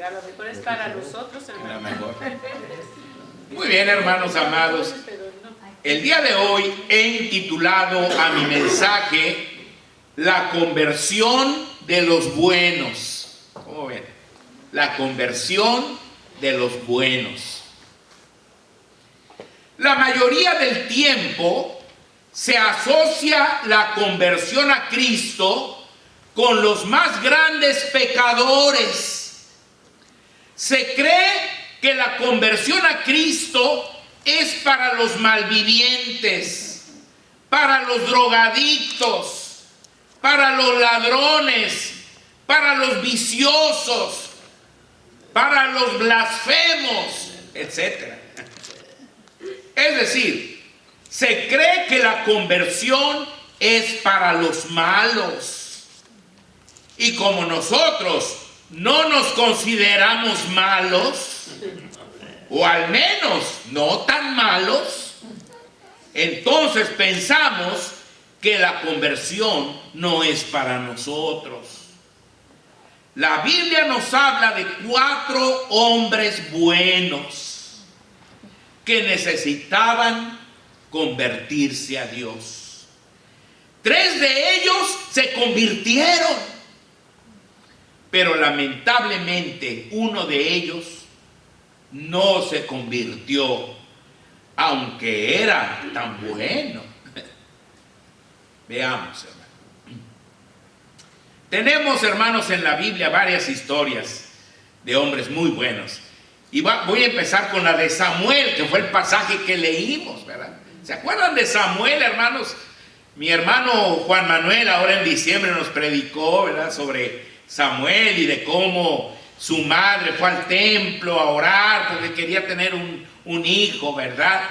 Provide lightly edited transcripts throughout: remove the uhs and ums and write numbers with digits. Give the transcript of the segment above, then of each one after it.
A lo mejor es para nosotros, hermano. Mejor. Muy bien, hermanos amados. El día de hoy he intitulado a mi mensaje La conversión de los buenos. ¿Cómo ven? La conversión de los buenos. La mayoría del tiempo se asocia la conversión a Cristo con los más grandes pecadores. Se cree que la conversión a Cristo es para los malvivientes, para los drogadictos, para los ladrones, para los viciosos, para los blasfemos, etc. Es decir, se cree que la conversión es para los malos. Y como nosotros no nos consideramos malos, o al menos no tan malos, entonces pensamos que la conversión no es para nosotros. La Biblia nos habla de 4 hombres buenos que necesitaban convertirse a Dios. 3 de ellos se convirtieron, pero lamentablemente uno de ellos no se convirtió, aunque era tan bueno. Veamos, hermano. Tenemos, hermanos, en la Biblia varias historias de hombres muy buenos. Y voy a empezar con la de Samuel, que fue el pasaje que leímos, ¿verdad? ¿Se acuerdan de Samuel, hermanos? Mi hermano Juan Manuel ahora en diciembre nos predicó, ¿verdad?, sobre Samuel y de cómo su madre fue al templo a orar porque quería tener un hijo, ¿verdad?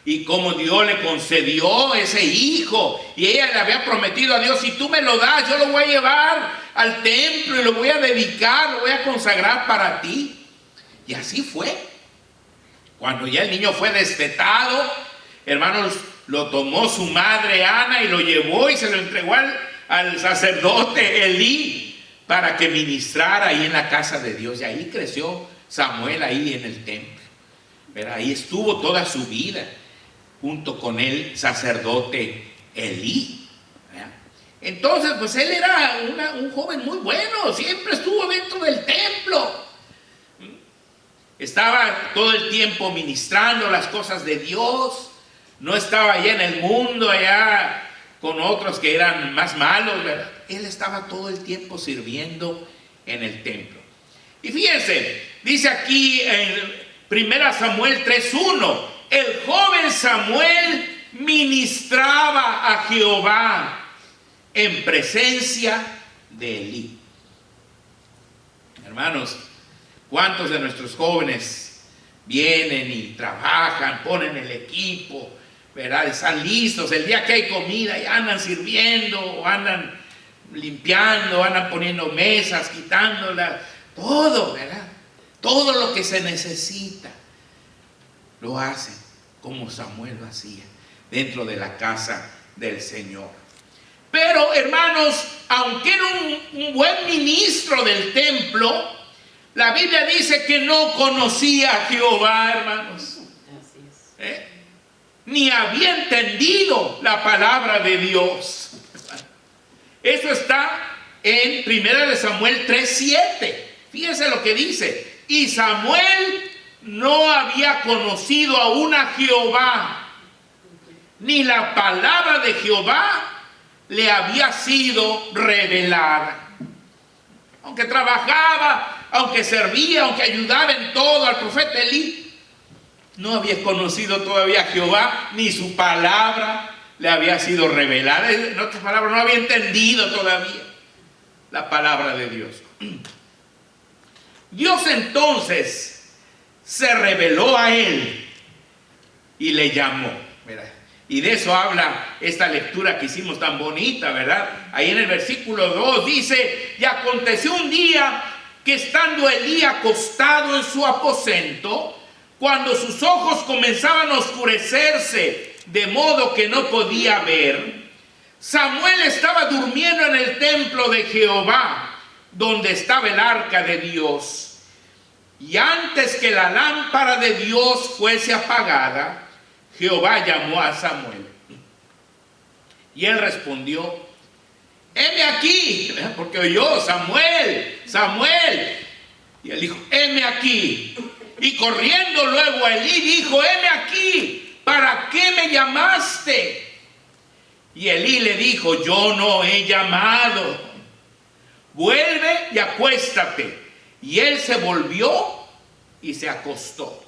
Y cómo Dios le concedió ese hijo. Y ella le había prometido a Dios: si tú me lo das, yo lo voy a llevar al templo y lo voy a dedicar, lo voy a consagrar para ti. Y así fue. Cuando ya el niño fue destetado, hermanos, lo tomó su madre Ana y lo llevó y se lo entregó al sacerdote Elí para que ministrara ahí en la casa de Dios. Y ahí creció Samuel, ahí en el templo. Pero ahí estuvo toda su vida junto con el sacerdote Elí. Entonces, pues él era un joven muy bueno, siempre estuvo dentro del templo. Estaba todo el tiempo ministrando las cosas de Dios. No estaba allá en el mundo, allá con otros que eran más malos, ¿verdad? Él estaba todo el tiempo sirviendo en el templo. Y fíjense, dice aquí en 1 Samuel 3:1, el joven Samuel ministraba a Jehová en presencia de Elí. Hermanos, ¿cuántos de nuestros jóvenes vienen y trabajan, ponen el equipo, ¿verdad? Están listos, el día que hay comida ya andan sirviendo, o andan limpiando, andan poniendo mesas, quitándolas, todo, ¿verdad? Todo lo que se necesita lo hacen como Samuel lo hacía dentro de la casa del Señor. Pero, hermanos, aunque era un buen ministro del templo, la Biblia dice que no conocía a Jehová, hermanos. Ni había entendido la palabra de Dios. Eso está en 1 Samuel 3:7. Fíjense lo que dice. Y Samuel no había conocido aún a Jehová, ni la palabra de Jehová le había sido revelada. Aunque trabajaba, aunque servía, aunque ayudaba en todo al profeta Elí, no había conocido todavía a Jehová, ni su palabra le había sido revelada. En otras palabras, no había entendido todavía la palabra de Dios. Dios entonces se reveló a él y le llamó, ¿verdad? Y de eso habla esta lectura que hicimos tan bonita, ¿verdad? Ahí en el versículo 2 dice: y aconteció un día que estando Elí acostado en su aposento, cuando sus ojos comenzaban a oscurecerse de modo que no podía ver, Samuel estaba durmiendo en el templo de Jehová, donde estaba el arca de Dios. Y antes que la lámpara de Dios fuese apagada, Jehová llamó a Samuel. Y él respondió: heme aquí, porque oyó: Samuel, Samuel. Y él dijo: heme aquí. Y corriendo luego a Elí dijo: heme aquí, ¿para qué me llamaste? Y Elí le dijo: yo no he llamado, vuelve y acuéstate. Y él se volvió y se acostó.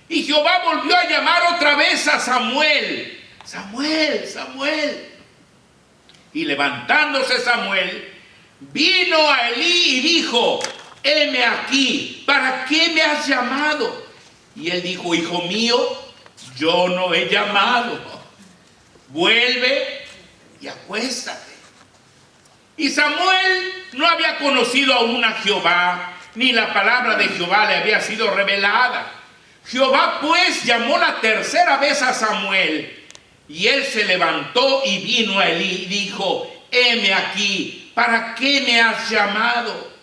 Y Jehová volvió a llamar otra vez a Samuel: Samuel, Samuel. Y levantándose Samuel, vino a Elí y dijo: heme aquí, ¿para qué me has llamado? Y él dijo: hijo mío, yo no he llamado, vuelve y acuéstate. Y Samuel no había conocido aún a Jehová, ni la palabra de Jehová le había sido revelada. Jehová pues llamó la tercera vez a Samuel, y él se levantó y vino a Elí y dijo: heme aquí, ¿para qué me has llamado?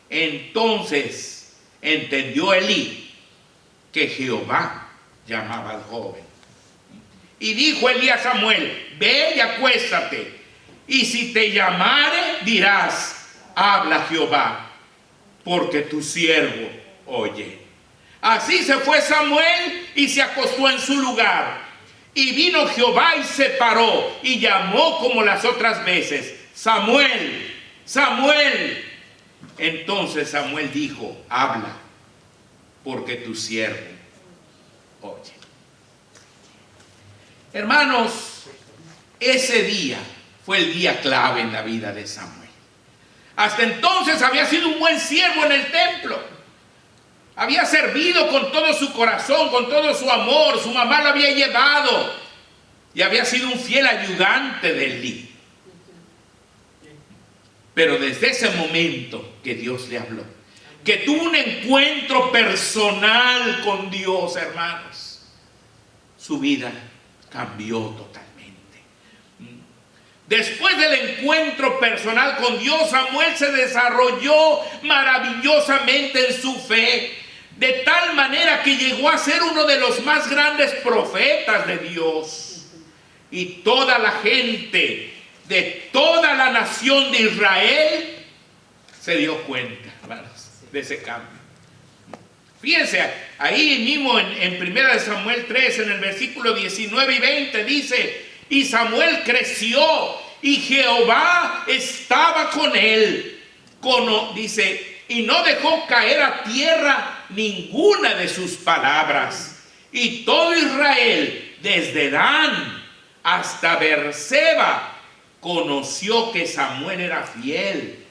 Entonces entendió Elí que Jehová llamaba al joven. Y dijo Elí a Samuel: ve y acuéstate, y si te llamare dirás: habla Jehová, porque tu siervo oye. Así se fue Samuel y se acostó en su lugar. Y vino Jehová y se paró y llamó como las otras veces: Samuel, Samuel. Entonces Samuel dijo: habla, porque tu siervo oye. Hermanos, ese día fue el día clave en la vida de Samuel. Hasta entonces había sido un buen siervo en el templo. Había servido con todo su corazón, con todo su amor. Su mamá lo había llevado y había sido un fiel ayudante de Elí. Pero desde ese momento que Dios le habló, que tuvo un encuentro personal con Dios, hermanos, su vida cambió totalmente. Después del encuentro personal con Dios, Samuel se desarrolló maravillosamente en su fe, de tal manera que llegó a ser uno de los más grandes profetas de Dios. Y toda la gente de toda la nación de Israel se dio cuenta, hermanos, de ese cambio. Fíjense, ahí mismo en 1 Samuel 3, en el versículo 19 y 20, dice: y Samuel creció y Jehová estaba con él. Dice: y no dejó caer a tierra ninguna de sus palabras. Y todo Israel, desde Dan hasta Beerseba, conoció que Samuel era fiel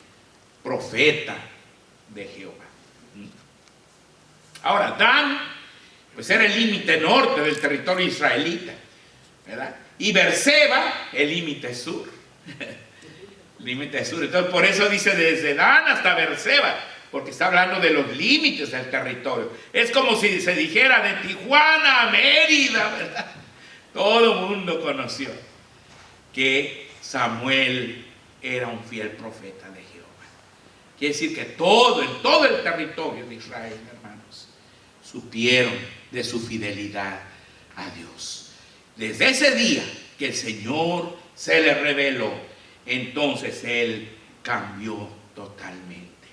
profeta de Jehová. Ahora, Dan, pues era el límite norte del territorio israelita, ¿verdad? Y Beerseba, el límite sur. Límite sur. Entonces, por eso dice desde Dan hasta Beerseba, porque está hablando de los límites del territorio. Es como si se dijera de Tijuana a Mérida, ¿verdad? Todo el mundo conoció que Samuel era un fiel profeta de Jehová. Quiere decir que en todo el territorio de Israel, hermanos, supieron de su fidelidad a Dios. Desde ese día que el Señor se le reveló, entonces él cambió totalmente.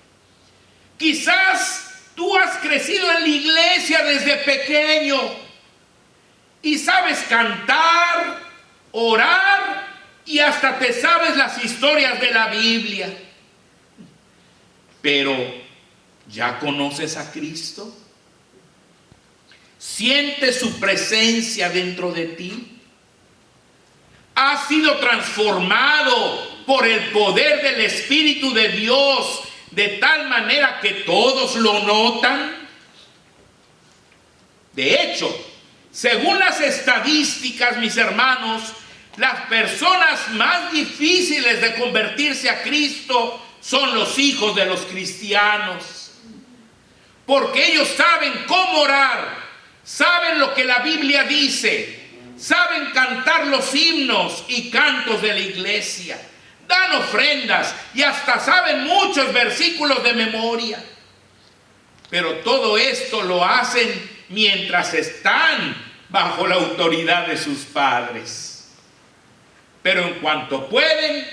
Quizás tú has crecido en la iglesia desde pequeño y sabes cantar, orar y hasta te sabes las historias de la Biblia. Pero, ¿ya conoces a Cristo? ¿Sientes su presencia dentro de ti? ¿Has sido transformado por el poder del Espíritu de Dios de tal manera que todos lo notan? De hecho, según las estadísticas, mis hermanos, las personas más difíciles de convertirse a Cristo son los hijos de los cristianos, porque ellos saben cómo orar, saben lo que la Biblia dice, saben cantar los himnos y cantos de la iglesia, dan ofrendas y hasta saben muchos versículos de memoria. Pero todo esto lo hacen mientras están bajo la autoridad de sus padres. Pero en cuanto pueden,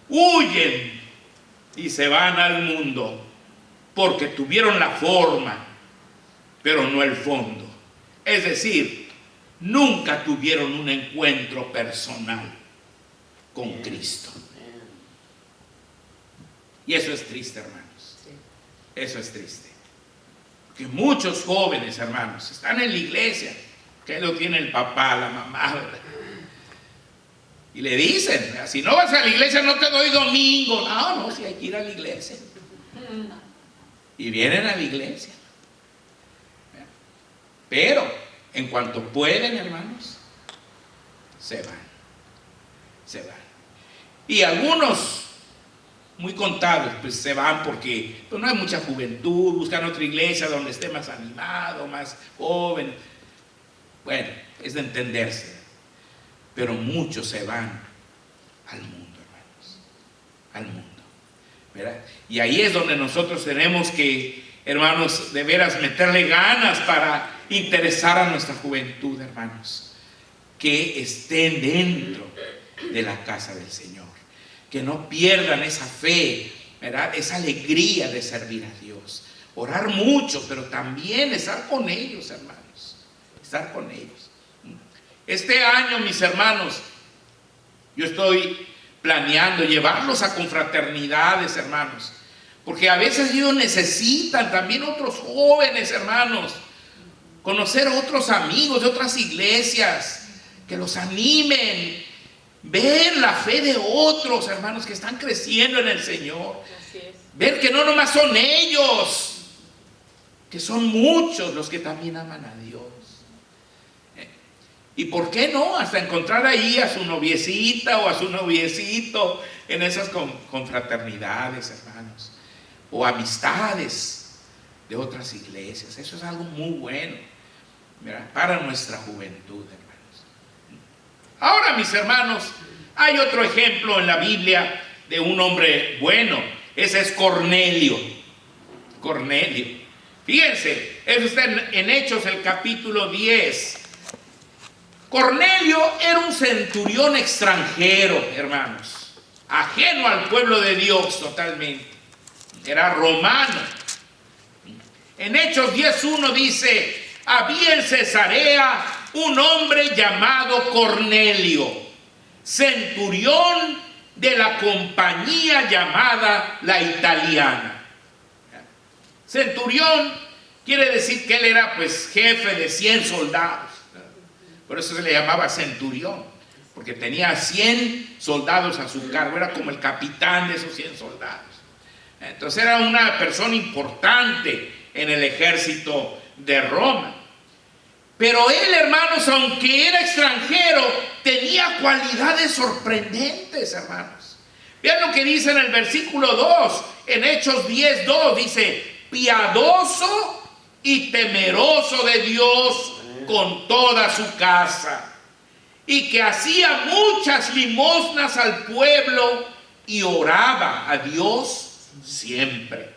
huyen y se van al mundo, porque tuvieron la forma, pero no el fondo. Es decir, nunca tuvieron un encuentro personal con Cristo. Y eso es triste, hermanos. Eso es triste. Porque muchos jóvenes, hermanos, están en la iglesia, que lo tiene el papá, la mamá, ¿verdad? Y le dicen, si no vas a la iglesia no te doy domingo. No, si hay que ir a la iglesia. Y vienen a la iglesia. Pero en cuanto pueden, hermanos, se van. Se van. Y algunos, muy contados, pues se van porque pues, no hay mucha juventud, buscan otra iglesia donde esté más animado, más joven. Bueno, es de entenderse. Pero muchos se van al mundo, hermanos. Al mundo. ¿Verdad? Y ahí es donde nosotros tenemos que, hermanos, de veras meterle ganas para interesar a nuestra juventud, hermanos. Que estén dentro de la casa del Señor. Que no pierdan esa fe, ¿verdad? Esa alegría de servir a Dios. Orar mucho, pero también estar con ellos, hermanos. Estar con ellos. Este año, mis hermanos, yo estoy planeando llevarlos a confraternidades, hermanos. Porque a veces ellos necesitan, también otros jóvenes, hermanos, conocer otros amigos de otras iglesias, que los animen, ver la fe de otros, hermanos, que están creciendo en el Señor. Así es. Ver que no nomás son ellos, que son muchos los que también aman a Dios. ¿Y por qué no? Hasta encontrar ahí a su noviecita o a su noviecito en esas confraternidades, hermanos. O amistades de otras iglesias. Eso es algo muy bueno, ¿verdad? Para nuestra juventud, hermanos. Ahora, mis hermanos, hay otro ejemplo en la Biblia de un hombre bueno. Ese es Cornelio. Cornelio. Fíjense, eso está en Hechos, el capítulo 10. Cornelio era un centurión extranjero, hermanos, ajeno al pueblo de Dios totalmente. Era romano. En Hechos 10:1 dice: había en Cesarea un hombre llamado Cornelio, centurión de la compañía llamada la Italiana. Centurión quiere decir que él era pues jefe de 100 soldados. Por eso se le llamaba centurión, porque tenía 100 soldados a su cargo, era como el capitán de esos 100 soldados. Entonces era una persona importante en el ejército de Roma. Pero él, hermanos, aunque era extranjero, tenía cualidades sorprendentes, hermanos. Vean lo que dice en el versículo 2, en Hechos 10:2, dice: piadoso y temeroso de Dios con toda su casa, y que hacía muchas limosnas al pueblo y oraba a Dios siempre.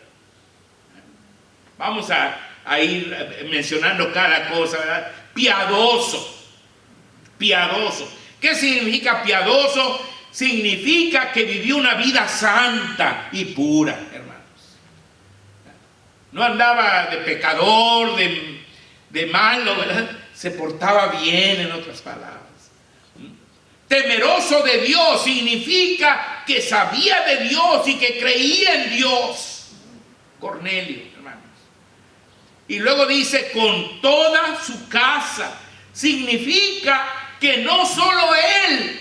Vamos a ir mencionando cada cosa, ¿verdad? Piadoso. Piadoso. ¿Qué significa piadoso? Significa que vivió una vida santa y pura, hermanos. No andaba de pecador, de malo, ¿verdad? Se portaba bien, en otras palabras. Temeroso de Dios significa que sabía de Dios y que creía en Dios. Cornelio, hermanos. Y luego dice: con toda su casa. Significa que no solo él,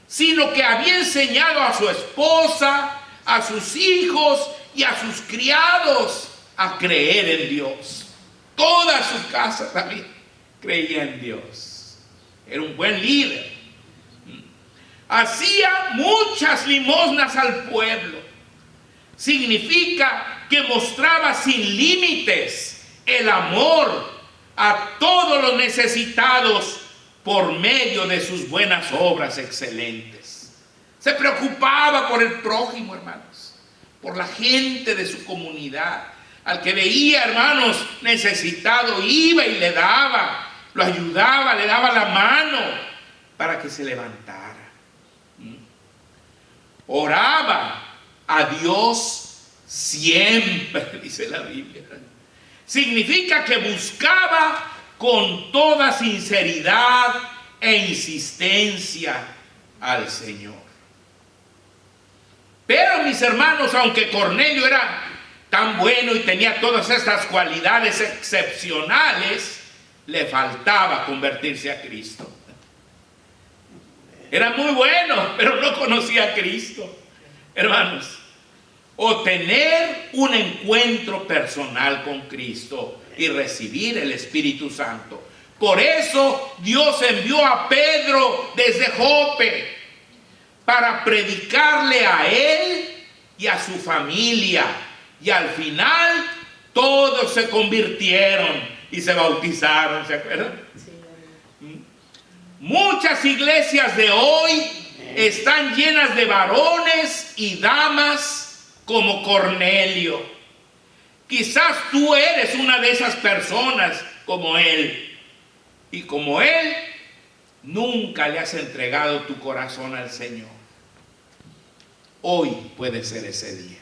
sino que había enseñado a su esposa, a sus hijos y a sus criados a creer en Dios. Toda su casa también creía en Dios. Era un buen líder. Hacía muchas limosnas al pueblo. Significa que mostraba sin límites el amor a todos los necesitados por medio de sus buenas obras excelentes. Se preocupaba por el prójimo, hermanos, por la gente de su comunidad. Al que veía, hermanos, necesitado, iba y le daba, lo ayudaba, le daba la mano para que se levantara. Oraba a Dios siempre, dice la Biblia. Significa que buscaba con toda sinceridad e insistencia al Señor. Pero mis hermanos, aunque Cornelio era tan bueno y tenía todas estas cualidades excepcionales, le faltaba convertirse a Cristo. Era muy bueno, pero no conocía a Cristo. Hermanos, o tener un encuentro personal con Cristo y recibir el Espíritu Santo. Por eso Dios envió a Pedro desde Jope para predicarle a él y a su familia. Y al final todos se convirtieron y se bautizaron, ¿se acuerdan? Sí. Muchas iglesias de hoy están llenas de varones y damas como Cornelio. Quizás tú eres una de esas personas como él. Y como él, nunca le has entregado tu corazón al Señor. Hoy puede ser ese día.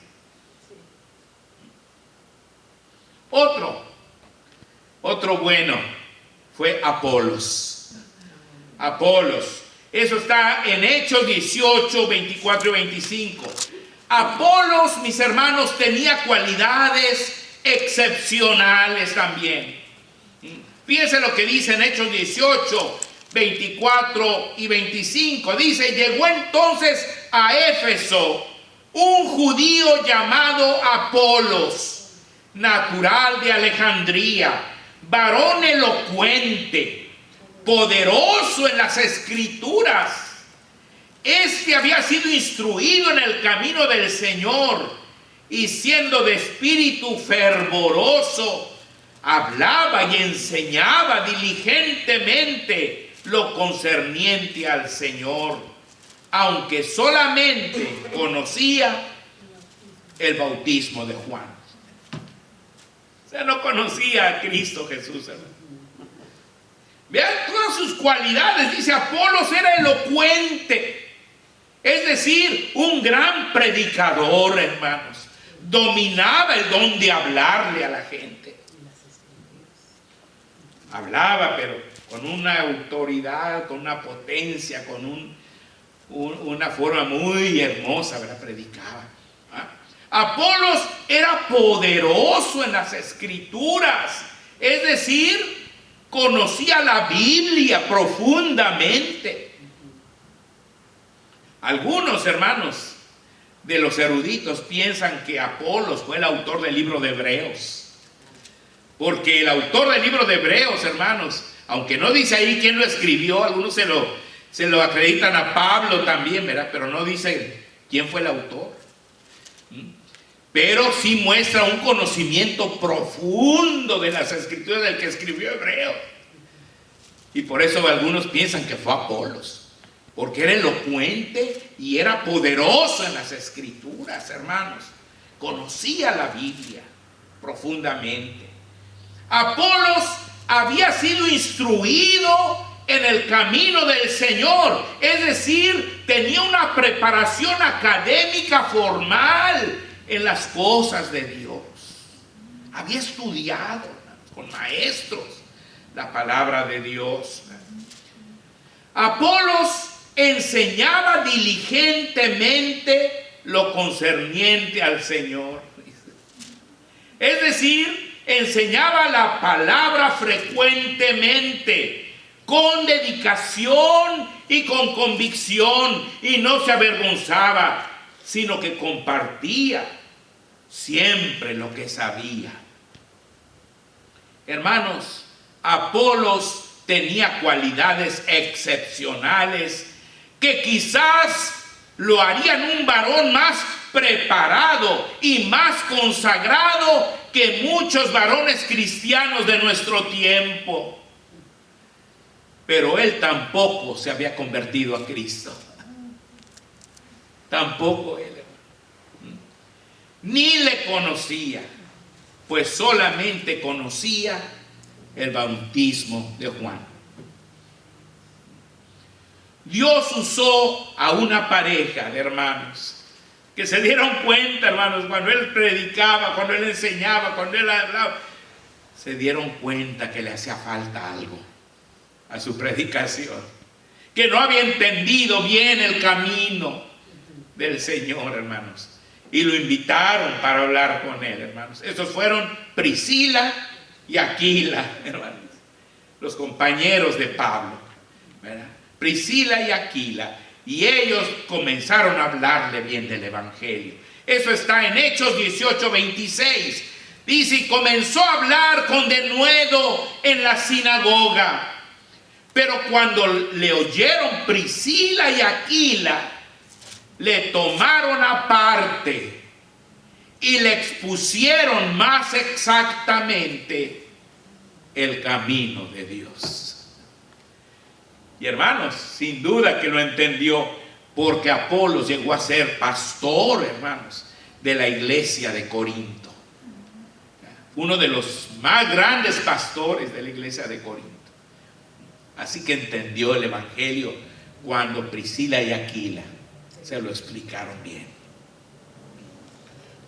Otro bueno fue Apolos. Apolos. Eso está en Hechos 18, 24 y 25. Apolos, mis hermanos, tenía cualidades excepcionales también. Fíjense lo que dice en Hechos 18, 24 y 25. Dice: llegó entonces a Éfeso un judío llamado Apolos, natural de Alejandría, varón elocuente, poderoso en las Escrituras. Este había sido instruido en el camino del Señor y siendo de espíritu fervoroso, hablaba y enseñaba diligentemente lo concerniente al Señor, aunque solamente conocía el bautismo de Juan. O sea, no conocía a Cristo Jesús, hermano. Vean todas sus cualidades. Dice: Apolos era elocuente, es decir, un gran predicador, hermanos. Dominaba el don de hablarle a la gente. Hablaba, pero con una autoridad, con una potencia, con una forma muy hermosa, ¿verdad? Predicaba. Apolos era poderoso en las Escrituras, es decir, conocía la Biblia profundamente. Algunos hermanos de los eruditos piensan que Apolos fue el autor del libro de Hebreos, porque el autor del libro de Hebreos, hermanos, aunque no dice ahí quién lo escribió, algunos se lo acreditan a Pablo también, ¿verdad? Pero no dice quién fue el autor. Pero sí muestra un conocimiento profundo de las Escrituras del que escribió Hebreo. Y por eso algunos piensan que fue Apolos, porque era elocuente y era poderoso en las Escrituras, hermanos. Conocía la Biblia profundamente. Apolos había sido instruido en el camino del Señor, es decir, tenía una preparación académica formal en las cosas de Dios. Había estudiado con maestros la palabra de Dios. Apolos enseñaba diligentemente lo concerniente al Señor. Es decir, enseñaba la palabra frecuentemente, con dedicación y con convicción, y no se avergonzaba, sino que compartía siempre lo que sabía. Hermanos, Apolos tenía cualidades excepcionales que quizás lo harían un varón más preparado y más consagrado que muchos varones cristianos de nuestro tiempo. Pero él tampoco se había convertido a Cristo. Tampoco él. Ni le conocía. pues solamente conocía el bautismo de Juan. Dios usó a una pareja de hermanos que se dieron cuenta, hermanos, cuando él predicaba, cuando él enseñaba, cuando él hablaba, se dieron cuenta que le hacía falta algo a su predicación, que no había entendido bien el camino del Señor, hermanos, y lo invitaron para hablar con él, hermanos. Esos fueron Priscila y Aquila, hermanos, los compañeros de Pablo, ¿verdad? Priscila y Aquila, y ellos comenzaron a hablarle bien del Evangelio. Eso está en Hechos 18:26. Dice: y comenzó a hablar con denuedo en la sinagoga. Pero cuando le oyeron Priscila y Aquila, le tomaron aparte y le expusieron más exactamente el camino de Dios. Y hermanos, sin duda que lo entendió, porque Apolos llegó a ser pastor, hermanos, de la iglesia de Corinto. Uno de los más grandes pastores de la iglesia de Corinto. Así que entendió el Evangelio cuando Priscila y Aquila se lo explicaron bien.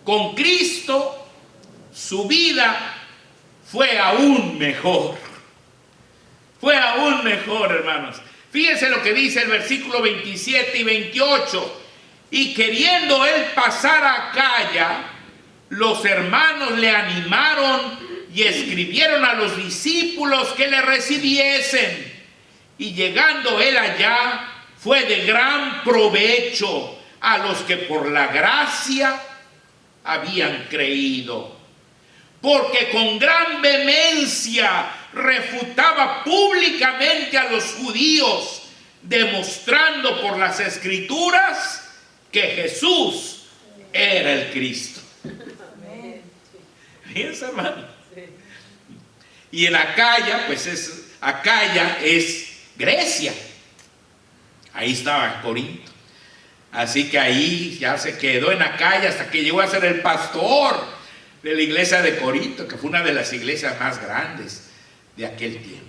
Con Cristo, su vida fue aún mejor. Fue aún mejor, hermanos. Fíjense lo que dice el versículo 27 y 28. Y queriendo él pasar a Acaya, los hermanos le animaron y escribieron a los discípulos que le recibiesen. Y llegando él allá, fue de gran provecho a los que por la gracia habían creído. Porque con gran vehemencia refutaba públicamente a los judíos, demostrando por las Escrituras que Jesús era el Cristo. Fíjense, hermano. Y en Acaya, pues Acaya es Grecia. Ahí estaba Corinto. Así que ahí ya se quedó en Acaya hasta que llegó a ser el pastor de la iglesia de Corinto, que fue una de las iglesias más grandes de aquel tiempo.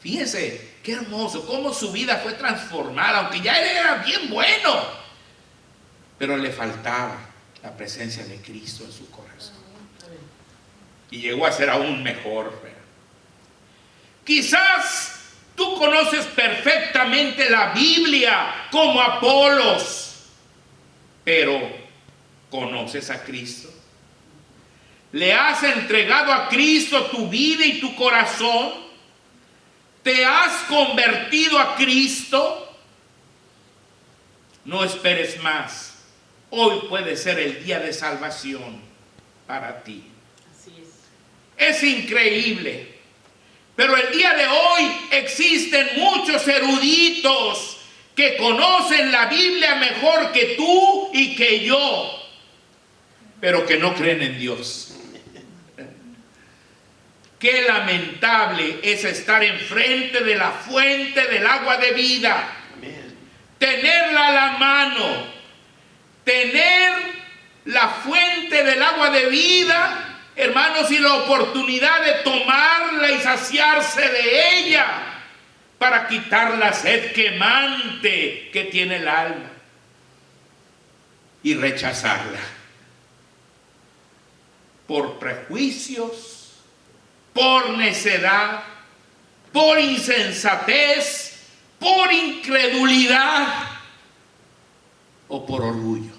Fíjense qué hermoso, cómo su vida fue transformada, aunque ya él era bien bueno, pero le faltaba la presencia de Cristo en su corazón. Y llegó a ser aún mejor. Quizás tú conoces perfectamente la Biblia como Apolos, pero ¿conoces a Cristo? ¿Le has entregado a Cristo tu vida y tu corazón? ¿Te has convertido a Cristo? No esperes más. Hoy puede ser el día de salvación para ti. Así es. Es increíble. Pero el día de hoy existen muchos eruditos que conocen la Biblia mejor que tú y que yo, pero que no creen en Dios. Qué lamentable es estar enfrente de la fuente del agua de vida. Tenerla a la mano, tener la fuente del agua de vida, hermanos, y la oportunidad de tomarla y saciarse de ella para quitar la sed quemante que tiene el alma y rechazarla por prejuicios, por necedad, por insensatez, por incredulidad o por orgullo.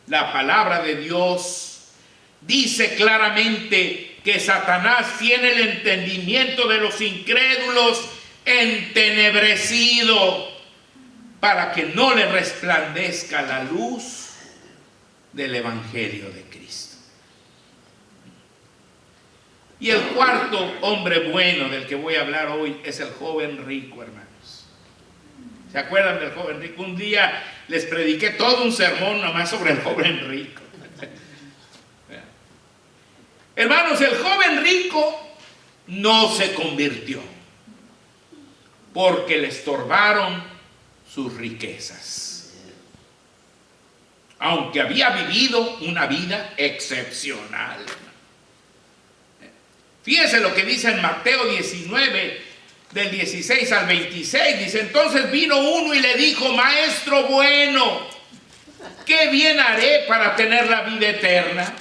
La palabra de Dios dice claramente que Satanás tiene el entendimiento de los incrédulos entenebrecido para que no le resplandezca la luz del Evangelio de Cristo. Y el cuarto hombre bueno del que voy a hablar hoy es el joven rico, hermanos. ¿Se acuerdan del joven rico? Un día les prediqué todo un sermón nomás sobre el joven rico. Hermanos, el joven rico no se convirtió porque le estorbaron sus riquezas. aunque había vivido una vida excepcional. Fíjense lo que dice en Mateo 19, del 16 al 26. Dice: entonces vino uno y le dijo: maestro bueno, ¿qué bien haré para tener la vida eterna?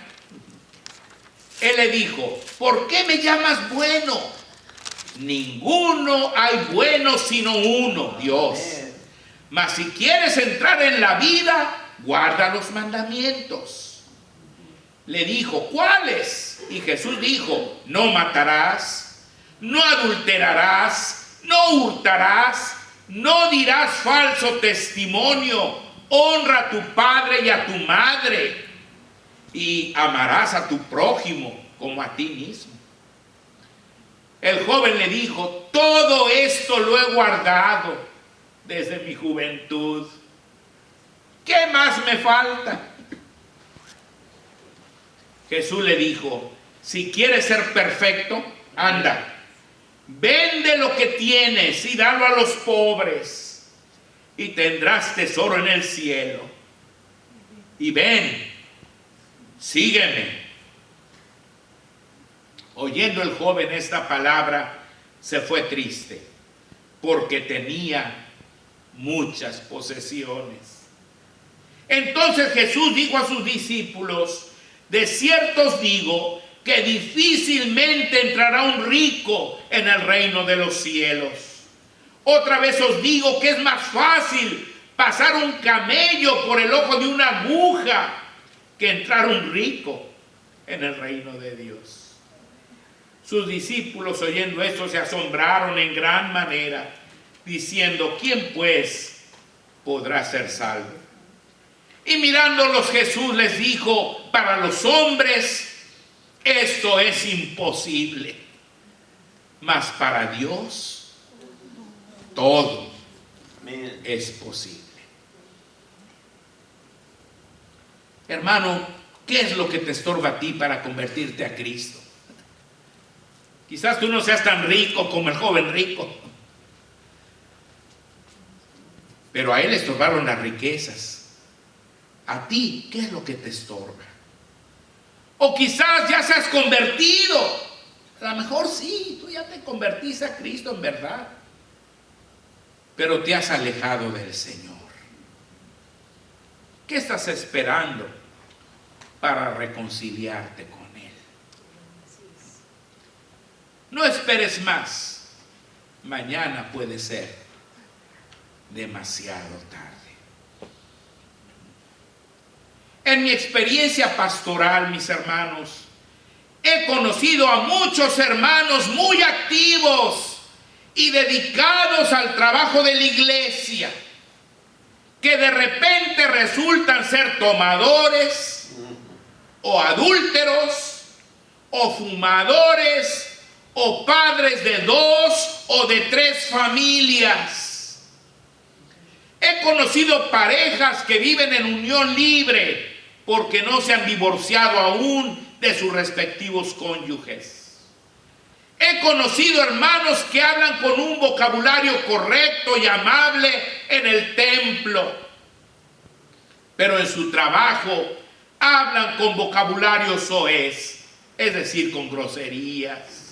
Él le dijo: ¿por qué me llamas bueno? Ninguno hay bueno sino uno, Dios. Mas si quieres entrar en la vida, guarda los mandamientos. Le dijo: ¿cuáles? Y Jesús dijo: no matarás, no adulterarás, no hurtarás, no dirás falso testimonio, honra a tu padre y a tu madre, y amarás a tu prójimo como a ti mismo. El joven le dijo: todo esto lo he guardado desde mi juventud. ¿Qué más me falta? Jesús le dijo: si quieres ser perfecto, anda, vende lo que tienes y dalo a los pobres, y tendrás tesoro en el cielo. Y ven, sígueme. Oyendo el joven esta palabra, se fue triste, porque tenía muchas posesiones. Entonces Jesús dijo a sus discípulos: de cierto os digo que difícilmente entrará un rico en el reino de los cielos. Otra vez os digo que es más fácil pasar un camello por el ojo de una aguja que entrar un rico en el reino de Dios. Sus discípulos, oyendo esto, se asombraron en gran manera, diciendo: ¿quién pues podrá ser salvo? Y mirándolos Jesús les dijo: para los hombres esto es imposible, mas para Dios todo es posible. Hermano, ¿qué es lo que te estorba a ti para convertirte a Cristo? Quizás tú no seas tan rico como el joven rico, pero a él le estorbaron las riquezas. ¿A ti qué es lo que te estorba? O quizás ya se has convertido. A lo mejor sí, tú ya te convertiste a Cristo en verdad, pero te has alejado del Señor. ¿Qué estás esperando para reconciliarte con Él? No esperes más. Mañana puede ser demasiado tarde. En mi experiencia pastoral, mis hermanos, he conocido a muchos hermanos muy activos y dedicados al trabajo de la iglesia, que de repente resultan ser tomadores, o adúlteros, o fumadores, o padres de 2 o de 3 familias. He conocido parejas que viven en unión libre porque no se han divorciado aún de sus respectivos cónyuges. He conocido hermanos que hablan con un vocabulario correcto y amable en el templo, pero en su trabajo hablan con vocabulario soez, es decir, con groserías.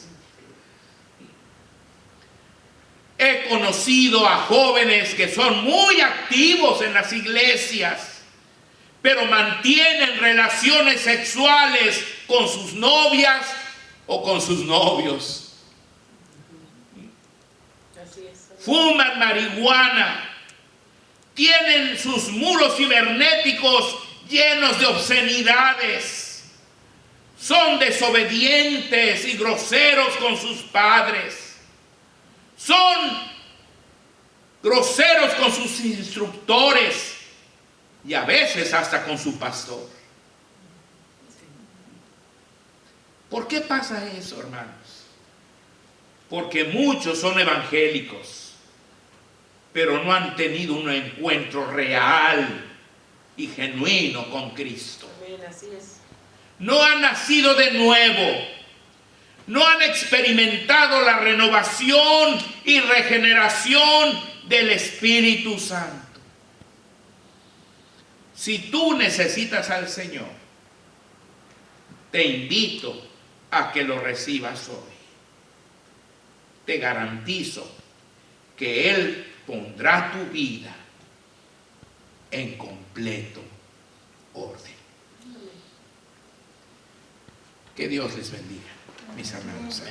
He conocido a jóvenes que son muy activos en las iglesias, pero mantienen relaciones sexuales con sus novias o con sus novios. Fuman marihuana, tienen sus muros cibernéticos llenos de obscenidades, son desobedientes y groseros con sus padres, son groseros con sus instructores y a veces hasta con su pastor. ¿Por qué pasa eso, hermanos? Porque muchos son evangélicos, pero no han tenido un encuentro real y genuino con Cristo. Amén, así es. No han nacido de nuevo, no han experimentado la renovación y regeneración del Espíritu Santo. Si tú necesitas al Señor, te invito a que lo recibas hoy. Te garantizo que Él pondrá tu vida en completo orden. Que Dios les bendiga, mis hermanos.